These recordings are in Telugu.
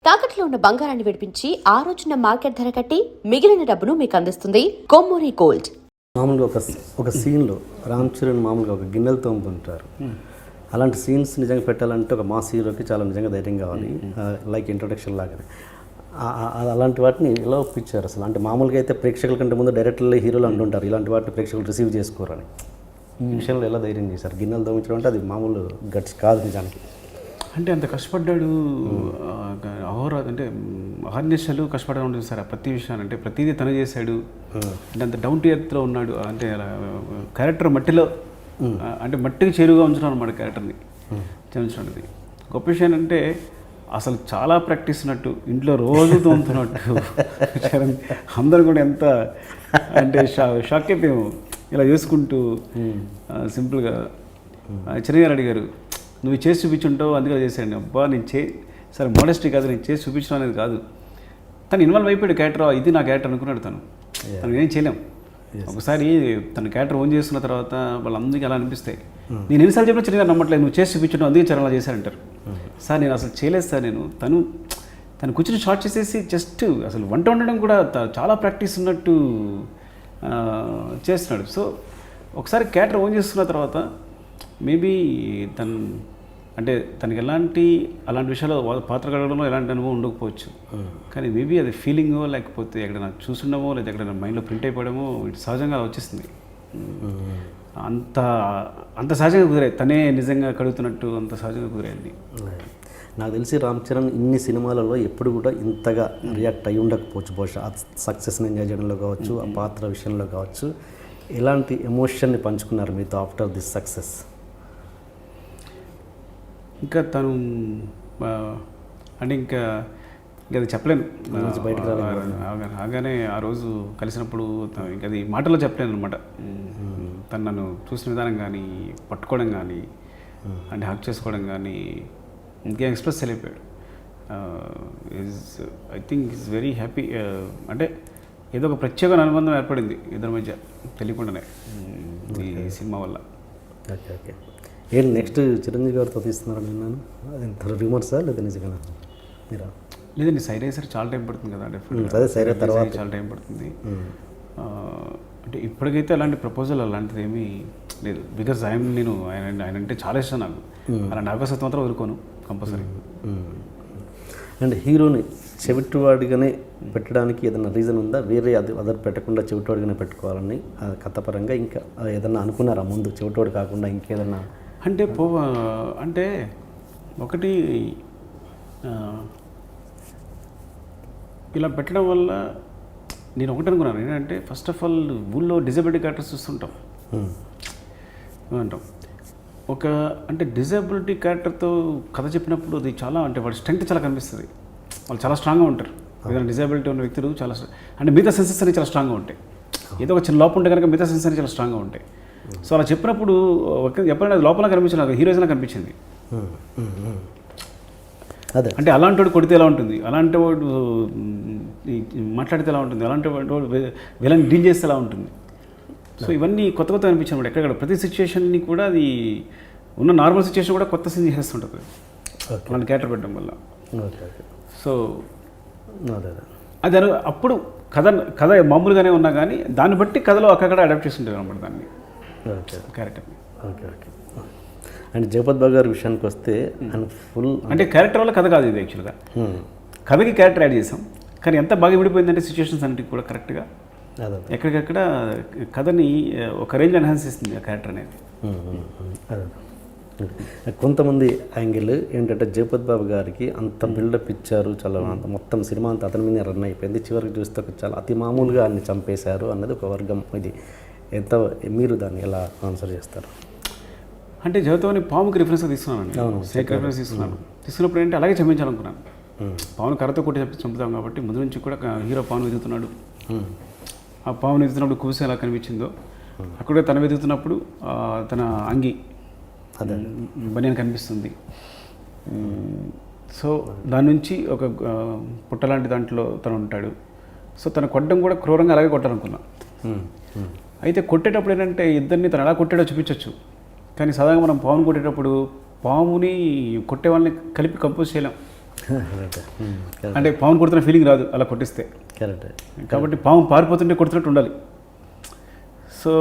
తాకట్లో ఉన్న బంగారాన్ని విడిపించి ఆ రోజున మార్కెట్ ధర కట్టి మిగిలిన డబ్బును మీకు అందిస్తుంది కొమ్మూరి గోల్డ్. మామూలుగా ఒక సీన్లో రామ్ చరణ్ మామూలుగా ఒక గిన్నెలు తోముతుంటారు. అలాంటి సీన్స్ నిజంగా పెట్టాలంటే ఒక మాస్ హీరోకి చాలా నిజంగా ధైర్యం కావాలి, లైక్ ఇంట్రొడక్షన్ లాగానే. అలాంటి వాటిని ఎలా ఒప్పించారు అసలు? అంటే మామూలుగా అయితే ప్రేక్షకుల కంటే ముందు డైరెక్టర్లు హీరోలు అంటుంటారు ఇలాంటి వాటిని ప్రేక్షకులు రిసీవ్ చేసుకోరని. ఈ విషయంలో ఎలా ధైర్యం చేశారు? గిన్నెలు తోమించడం అంటే అది మామూలు గట్స్ కాదు నిజానికి. అంటే అంత కష్టపడ్డాడు, అంటే అహర్నిశలు కష్టపడడం ఉంటుంది సార్. ప్రతి విషయాన్ని అంటే ప్రతిదీ తను చేశాడు. అంటే అంత డౌన్ టు ఎర్త్లో ఉన్నాడు. అంటే క్యారెక్టర్ మట్టిలో అంటే మట్టికి చేరువుగా ఉంచడం అనమాట క్యారెక్టర్ని చేయించడం. గొప్ప విషయం అంటే అసలు చాలా ప్రాక్టీస్ ఉన్నట్టు, ఇంట్లో రోజు తోముతున్నట్టు. అందరూ కూడా ఎంత అంటే షాక్ అయిపోయాము ఇలా చేసుకుంటూ. సింపుల్గా చిరంజీవి అడిగారు, నువ్వు చేసి చూపించుంటావు అందుకే చేశాను. అబ్బా నేను సరే మోడెస్టీ కాదు, నేను చేసి చూపించడం అనేది కాదు. తను ఇన్వాల్వ్ అయిపోయాడు క్యారెక్టర్, ఇది నా క్యారెక్టర్ అనుకున్నాడు. తను ఏం చేయలేం. ఒకసారి తన క్యారెక్టర్ ఓన్ చేసుకున్న తర్వాత వాళ్ళందరికీ అలా అనిపిస్తాయి. నేను ఎన్నిసార్లు చెప్పినా చిరంజీవి నమ్మట్లేదు, నువ్వు చేసి చూపించడం అందుకే చరణ్ అలా చేశారంటారు. సార్ నేను అసలు చేయలేదు సార్, తను కూర్చొని షార్ట్ చేసేసి జస్ట్ అసలు వంట వండడం కూడా చాలా ప్రాక్టీస్ ఉన్నట్టు చేస్తున్నాడు. సో ఒకసారి క్యారెక్టర్ ఓన్ చేసుకున్న తర్వాత మేబీ అంటే తనకి అలాంటి విషయాలు పాత్ర కడగడంలో ఎలాంటి అనుభవం ఉండకపోవచ్చు. కానీ మేబీ అది ఫీలింగో లేకపోతే ఎక్కడైనా చూసున్నామో లేదా ఎక్కడైనా మైండ్లో ప్రింట్ అయిపోవడమో ఇటు సహజంగా వచ్చేస్తుంది. అంత సహజంగా కుదిరాయి, తనే నిజంగా కడుగుతున్నట్టు అంత సహజంగా కుదిరాయింది. నాకు తెలిసి రామ్ చరణ్ ఇన్ని సినిమాలలో ఎప్పుడు కూడా ఇంతగా రియాక్ట్ అయ్యి ఉండకపోవచ్చు. బహుశా సక్సెస్ని ఎంజాయ్ చేయడంలో కావచ్చు, ఆ పాత్ర విషయంలో కావచ్చు. ఎలాంటి ఎమోషన్ని పంచుకున్నారు మీతో ఆఫ్టర్ దిస్ సక్సెస్? ఇంకా తను అంటే ఇంకా అది చెప్పలేను. బయటకు రాగానే ఆ రోజు కలిసినప్పుడు ఇంకా అది మాటల్లో చెప్పలేను అనమాట. తను నన్ను చూసిన విధానం కానీ, పట్టుకోవడం కానీ, అంటే హక్ చేసుకోవడం కానీ ఇంకేం ఎక్స్ప్రెస్ చేయలేకపోయాడు. I think is very happy. అంటే ఏదో ఒక ప్రత్యేకమైన అనుబంధం ఏర్పడింది ఇద్దరి మధ్య తెలియకుండానే ఈ సినిమా వల్ల. Okay okay. ఏం నెక్స్ట్ చిరంజీవి గారితో తీస్తున్నారా? నేను అది రిమోర్సా లేదా నిజంగా మీరా? లేదండి, సైడ్ అయ్యేసరికి చాలా టైం పడుతుంది కదా. అదే సైడ్ తర్వాత చాలా టైం పడుతుంది. అంటే ఇప్పటికైతే అలాంటి ప్రపోజల్ అలాంటిది ఏమీ లేదు. బికాజ్ నేను ఆయన అంటే చాలా ఇష్టం నాకు. అలాంటి అవకాశం మాత్రం వదులుకోను కంపల్సరీ. అండ్ హీరోని చెవిటివాడిగానే పెట్టడానికి ఏదైనా రీజన్ ఉందా? వేరే అదర్ పెట్టకుండా చెవిటివాడిగానే పెట్టుకోవాలని కథపరంగా ఇంకా ఏదన్నా అనుకున్నారా ముందు? చెవిటివాడు కాకుండా ఇంకేదన్నా అంటే అంటే ఒకటి ఇలా పెట్టడం వల్ల నేను ఒకటి అనుకున్నాను ఏంటంటే, ఫస్ట్ ఆఫ్ ఆల్ ఊళ్ళో డిజబిలిటీ క్యారెక్టర్స్ చూస్తుంటాం ఏమంటాం. అంటే డిజబిలిటీ క్యారెక్టర్తో కథ చెప్పినప్పుడు అది చాలా అంటే వాడి స్ట్రెంగ్త్ చాలా కనిపిస్తుంది. వాళ్ళు చాలా స్ట్రాంగ్గా ఉంటారు. ఏదైనా డిజబిలిటీ ఉన్న వ్యక్తులు చాలా అంటే మిగతా సెన్సెస్ అనేవి చాలా స్ట్రాంగ్గా ఉంటాయి. ఏదో ఒక చిన్న లోపం ఉంటే కనుక మిగతా సెన్సెస్ అనేవి చాలా స్ట్రాంగ్గా ఉంటాయి. సో అలా చెప్పినప్పుడు ఎప్పుడైనా లోపల కనిపించిన హీరోయిజంగా కనిపించింది. అదే అంటే అలాంటి వాడు కొడితే ఎలా ఉంటుంది, అలాంటి వాడు మాట్లాడితే ఎలా ఉంటుంది, అలాంటి వాడు విలన్ డీల్ చేస్తే ఎలా ఉంటుంది. సో ఇవన్నీ కొత్త అనిపించినప్పుడు ఎక్కడ ప్రతి సిచ్యువేషన్ని కూడా అది ఉన్న నార్మల్ సిచ్యువేషన్ కూడా కొత్త సీన్ చేస్తుంటుంది అలాంటి క్యారెక్టర్ పెట్టడం వల్ల. సో అది అప్పుడు కథ మామూలుగానే ఉన్నా కానీ దాన్ని బట్టి కథలో అక్కడ అడాప్ట్ చేస్తుంటారు అనమాట దాన్ని క్యారెక్టర్ని. Okay okay. అండ్ జగపత్ బాబు గారి విషయానికి వస్తే ఫుల్ అంటే క్యారెక్టర్ వల్ల కథ కాదు ఇది. యాక్చువల్గా కథకి క్యారెక్టర్ యాడ్ చేసాం, కానీ ఎంత బాగా విడిపోయిందంటే సిచ్యువేషన్స్ అన్నిటికి కూడా కరెక్ట్గా ఎక్కడికక్కడ కథని ఒక రేంజ్ ఎన్హాన్స్ చేస్తుంది ఆ క్యారెక్టర్ అనేది. కొంతమంది యాంగిల్ ఏంటంటే జగపత్ బాబు గారికి అంత బిల్డప్ ఇచ్చారు, చాలా మొత్తం సినిమా అంతా అతని మీద రన్ అయిపోయింది. చివరికి చూస్తే చాలా అతి మామూలుగా అన్ని చంపేశారు అన్నది ఒక వర్గం. ఇది ఎంత మీరు దాన్ని ఎలా ఆన్సర్ చేస్తారు? అంటే జగత్తుని పాముకి రిఫరెన్స్గా తీసుకున్నాను, సేక్ రిఫరెన్స్ తీసుకున్నప్పుడు ఏంటంటే అలాగే చంపించాలనుకున్నాను. పావును కర్రతో కొట్టి చంపుతాం కాబట్టి ముందు నుంచి కూడా హీరో పావును వెతుకుతున్నాడు. ఆ పావును వెతుకుతున్నప్పుడు కూసి ఎలా కనిపించిందో అక్కడే తన వెతుకుతున్నప్పుడు తన అంగి బనియన్ కనిపిస్తుంది. సో దాని నుంచి ఒక పుట్ట లాంటి దాంట్లో తను ఉంటాడు. సో తను కొట్టడం కూడా క్రూరంగా అలాగే కొట్టాలనుకున్నా. అయితే కొట్టేటప్పుడు ఏంటంటే ఇద్దరిని తను ఎలా కొట్టాడో చూపించవచ్చు, కానీ సాధారణంగా మనం పాముని కొట్టేటప్పుడు పాముని కొట్టే వాళ్ళని కలిపి కంపోజ్ చేయలేం. కరెక్ట్ అంటే పాము కొడుతున్న ఫీలింగ్ రాదు అలా కొట్టిస్తే. కరెక్ట్. కాబట్టి పాము పారిపోతుంటే కొడుతున్నట్టు ఉండాలి. సో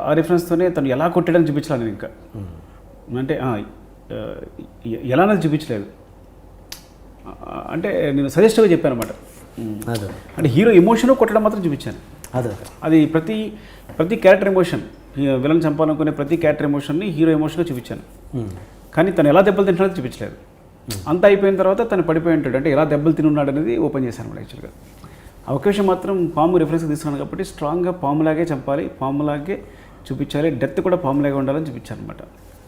ఆ రిఫరెన్స్తోనే తను ఎలా కొట్టాడని చూపించాలి నేను ఇంకా. అంటే ఎలా అనేది చూపించలేదు, అంటే నేను సజెస్టివ్గా చెప్పాను అనమాట. అదే అంటే హీరో ఎమోషన్ కొట్టడం మాత్రం చూపించాను. అదే అది ప్రతి క్యారెక్టర్ ఎమోషన్, విలన్ చంపాలనుకునే ప్రతి క్యారెక్టర్ ఎమోషన్ని హీరో ఎమోషన్గా చూపించాను. కానీ తను ఎలా దెబ్బలు తింటాడో చూపించలేదు. అంతా అయిపోయిన తర్వాత తను పడిపోయి ఉంటాడు, అంటే ఎలా దెబ్బలు తిని ఉన్నాడు అనేది ఓపెన్ చేశాను అనమాట. యాక్చువల్గా ఆ అవకాశం మాత్రం పాము రిఫరెన్స్గా తీసుకున్నాను కాబట్టి స్ట్రాంగ్గా పాములాగే చంపాలి, పాములాగే చూపించాలి, డెత్ కూడా పాములాగే ఉండాలని చూపించాను అనమాట.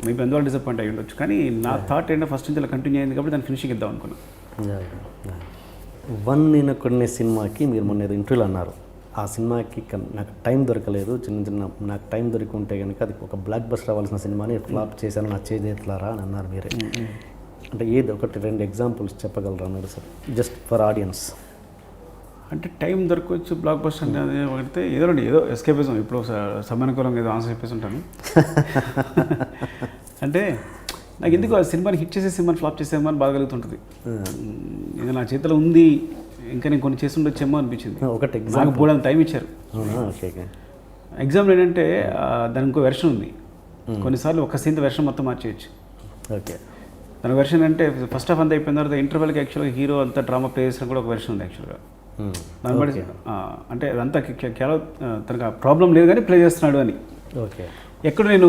మేబీ అందువల్ల డిసప్పాయింట్ అయ్యి ఉండొచ్చు, కానీ నా థాట్ ఏంటో ఫస్ట్ నుంచి అలా కంటిన్యూ అయింది కాబట్టి దాన్ని ఫినిషింగ్ ఇద్దాం అనుకున్నాను. వన్ నేను కొన్ని సినిమాకి మీరు మొన్న ఏదో ఇంటర్వ్యూలో అన్నారు, ఆ సినిమాకి నాకు టైం దొరకలేదు, నాకు టైం దొరికి ఉంటే కనుక అది ఒక బ్లాక్ బస్టర్ అవ్వాల్సిన సినిమాని ఫ్లాప్ చేశాను, నా చేతి ఎట్లారా అని అన్నారు మీరే. అంటే ఏది ఒకటి రెండు ఎగ్జాంపుల్స్ చెప్పగలరా అన్నారు సార్, జస్ట్ ఫర్ ఆడియన్స్. అంటే టైం దొరకవచ్చు బ్లాక్ బస్టర్ అనేది ఒకటి ఏదో ఎస్కేపిజం. ఇప్పుడు సమయానుకూలంగా ఏదో ఆన్సర్ చెప్పేసి ఉంటాను. అంటే నాకు ఎందుకు ఆ సినిమాని హిట్ చేసే సినిమాని ఫ్లాప్ చేసే సినిమాని బాగా కలుగుతుంటుంది. ఇది నా చేతిలో ఉంది, ఇంకా నేను కొన్ని చేసి ఉండొచ్చేమో అనిపించింది. ఒకటి నాకు ఎగ్జాంపుల్ బోర్డు టైం ఇచ్చారు. ఎగ్జాంపుల్ ఏంటంటే దాని ఇంకో వెర్షన్ ఉంది. కొన్నిసార్లు ఒక సీన్ వెర్షన్ మొత్తం మార్చేయచ్చు. ఓకే, దాని వెర్షన్ అంటే ఫస్ట్ హాఫ్ అంతా అయిపోయిన తర్వాత ఇంటర్వెల్కి యాక్చువల్గా హీరో అంతా డ్రామా ప్లే చేసిన కూడా ఒక వెర్షన్ ఉంది యాక్చువల్గా. దాన్ని బట్టి అంటే అదంతా తనకు ఆ ప్రాబ్లం లేదు కానీ ప్లే చేస్తున్నాడు అని. ఓకే, ఎక్కడ నేను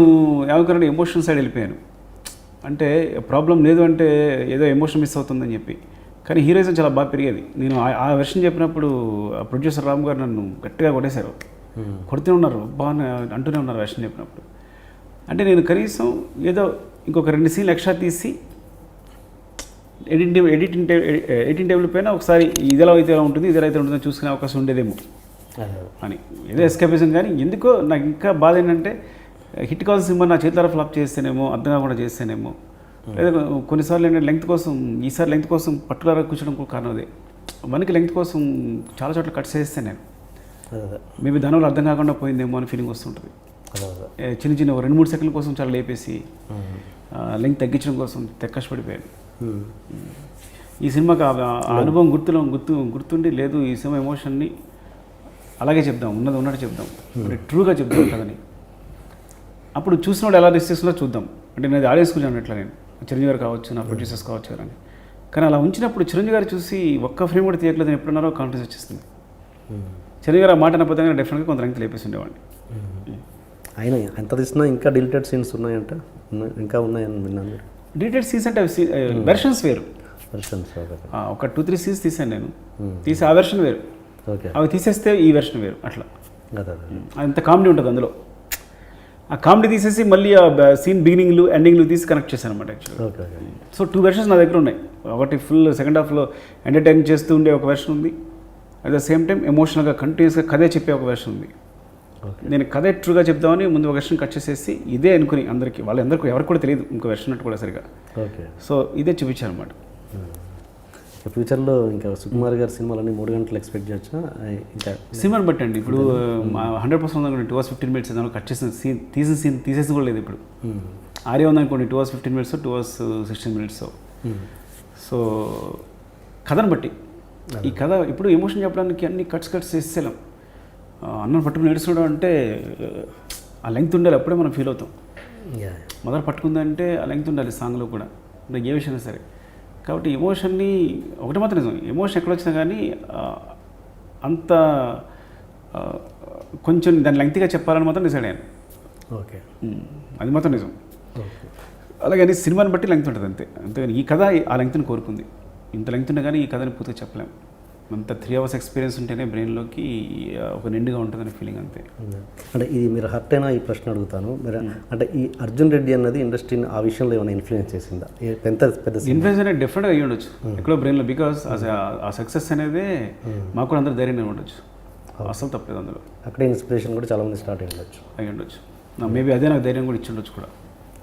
ఏమనుకున్నాను, ఎమోషన్ సైడ్ వెళ్ళిపోయాను. అంటే ప్రాబ్లం లేదు అంటే ఏదో ఎమోషన్ మిస్ అవుతుందని చెప్పి, కానీ హీరోయిజం చాలా బాగా పెరిగేది. నేను ఆ వెర్షన్ చెప్పినప్పుడు ప్రొడ్యూసర్ రామ్ గారు నన్ను గట్టిగా కొట్టేశారు, కొడుతూ ఉన్నారు, బాగా అంటూనే ఉన్నారు వెర్షన్ చెప్పినప్పుడు. అంటే నేను కనీసం ఏదో ఇంకొక 2 సీన్లు ఎక్స్ట్రా తీసి ఎడిటింగ్ టేబుల్ పైన ఒకసారి ఇదిలా అయితే ఎలా ఉంటుంది, ఇదిలా అయితే ఉంటుందో చూసుకునే అవకాశం ఉండేదేమో అని ఏదో ఎస్కేపిజం. కానీ ఎందుకో నాకు ఇంకా బాధ ఏంటంటే హిట్ కావాల్సిన సినిమా నా చేతులారా ఫ్లాప్ చేస్తేనేమో, అర్థం కాకుండా చేస్తేనేమో, లేదా కొన్నిసార్లు ఏంటంటే లెంగ్త్ కోసం, ఈసారి లెంగ్త్ కోసం పర్టికులర్గా కూర్చోడం కూడా కారణం అదే. మనకి లెంగ్త్ కోసం చాలా చోట్ల కట్ చేస్తే నేను మేబీ దానివల్ల అర్థం కాకుండా పోయిందేమో అని ఫీలింగ్ వస్తుంటుంది. చిన్న 2-3 సెకండ్ల కోసం చాలా లేపేసి లెంగ్త్ తగ్గించడం కోసం కష్టపడిపోయాను. ఈ సినిమాకి ఆ అనుభవం గుర్తుండి లేదు, ఈ సినిమా ఎమోషన్ని అలాగే చెప్దాం, ఉన్నట్టు చెప్దాం, అంటే ట్రూగా చెప్దాం కదని. అప్పుడు చూసినప్పుడు ఎలా రిసీవ్స్లో చూద్దాం, అంటే నేను ఆడియన్స్ గురించి అన్నట్లు, నేను చిరంజీవి గారు కావచ్చు, నా ప్రొడ్యూసర్స్ కావచ్చు అని. కానీ అలా ఉంచినప్పుడు చిరంజీవి గారు చూసి ఒక్క ఫ్రేమ్ కూడా తీయట్లేదని ఎప్పుడున్నారో కాన్ఫిడెన్స్ వచ్చేస్తుంది. చిరంజీవి గారు ఆ మాట అనకపోతే డెఫినెట్గా కొంత లెంగ్త్ లేపేసి ఉండేవాడిని. అయినా ఎంత తీసినా ఇంకా డిలీటెడ్ సీన్స్ ఉన్నాయంట, ఇంకా ఉన్నాయని విన్నాను. డిలీటెడ్ సీన్స్ అంటే వెర్షన్స్ వేరు. ఒక 2-3 సీన్స్ తీసాను నేను, తీసి ఆ వెర్షన్ వేరు, అవి తీసేస్తే ఈ వెర్షన్ వేరు, అట్లా అంత కామెడీ ఉంటుంది అందులో. ఆ కామెడీ తీసేసి మళ్ళీ ఆ సీన్ బిగినింగ్లు ఎండింగ్లు తీసి కనెక్ట్ చేశాను అనమాట యాక్చువల్గా. సో 2 వెర్షన్స్ నా దగ్గర ఉన్నాయి. ఒకటి ఫుల్ సెకండ్ హాఫ్లో ఎంటర్టైన్ చేస్తూ ఉండే ఒక వెర్షన్ ఉంది, అట్ ద సేమ్ టైం ఎమోషనల్గా కంటిన్యూస్గా కథే చెప్పే ఒక వెర్షన్ ఉంది. నేను కథ ట్రూగా చెప్దామని ముందు ఒక వెర్షన్ కట్ చేసేసి ఇదే అనుకుని అందరికీ, వాళ్ళందరికీ ఎవరికి కూడా తెలియదు ఇంకో వెర్షన్ అట్టు కూడా సరిగా. సో ఇదే చూపించాను అనమాట. ఫ్యూచర్లో ఇంకా సుకుమార్ గారి సినిమాలన్నీ 3 గంటలు ఎక్స్పెక్ట్ చేయొచ్చా? ఇంకా సినిమాని బట్టి అండి. ఇప్పుడు 100% ఉందనుకోండి 2 hours 15 minutes ఏదైనా కట్ చేసిన సీన్ తీసేసి కూడా లేదు. ఇప్పుడు ఆర్య ఉందనుకోండి 2 hours 15 minutes, 2 hours 16 minutes. So కథను బట్టి ఈ కథ ఇప్పుడు ఎమోషన్ చెప్పడానికి అన్ని కట్స్ చేసేసాం. అన్నం పట్టుకుని ఏడుస్తున్నాడు అంటే ఆ లెంగ్త్ ఉండాలి, అప్పుడే మనం ఫీల్ అవుతాం. మదర్ పట్టుకుందంటే ఆ లెంగ్త్ ఉండాలి సాంగ్లో కూడా, అంటే ఏ విషయమైనా సరే. కాబట్టి ఎమోషన్ని ఒకటి మాత్రం నిజం, ఎమోషన్ ఎక్కడ వచ్చినా కానీ అంత కొంచెం దాన్ని లెంగ్త్గా చెప్పాలని మాత్రం డిసైడ్ అయ్యాను. ఓకే, అది మాత్రం నిజం. అలాగని సినిమాని బట్టి లెంగ్త్ ఉంటుంది అంతేగాని ఈ కథ ఆ లెంగ్త్ని కోరుకుంది. ఇంత లెంగ్త్ ఉన్నా కానీ ఈ కథని పూర్తిగా చెప్పలేము. అంత 3 hours ఎక్స్పీరియన్స్ ఉంటేనే బ్రెయిన్లోకి ఒక నిండుగా ఉంటుందని ఫీలింగ్ అంతే. అంటే ఇది మీరు హర్ట్ అయినా ఈ ప్రశ్న అడుగుతాను, మీరు అంటే ఈ అర్జున్ రెడ్డి అన్నది ఇండస్ట్రీని ఆ విషయంలో ఏమైనా ఇన్ఫ్లుయెన్స్ చేసిందా? పెద్ద ఇన్ఫ్లుయెన్స్ అనేది డెఫినెట్గా అయ్యి ఉండొచ్చు ఎక్కడో బ్రెయిన్లో, బికాస్ ఆ సక్సెస్ అనేది మాకు కూడా అందరూ ధైర్యంగా ఉండొచ్చు, అసలు తప్పలేదు అందులో. అక్కడే ఇన్స్పిరేషన్ కూడా చాలామంది స్టార్ట్ అయ్యి ఉండొచ్చు. మేబీ అదే నాకు ధైర్యం కూడా ఇచ్చి ఉండొచ్చు కూడా.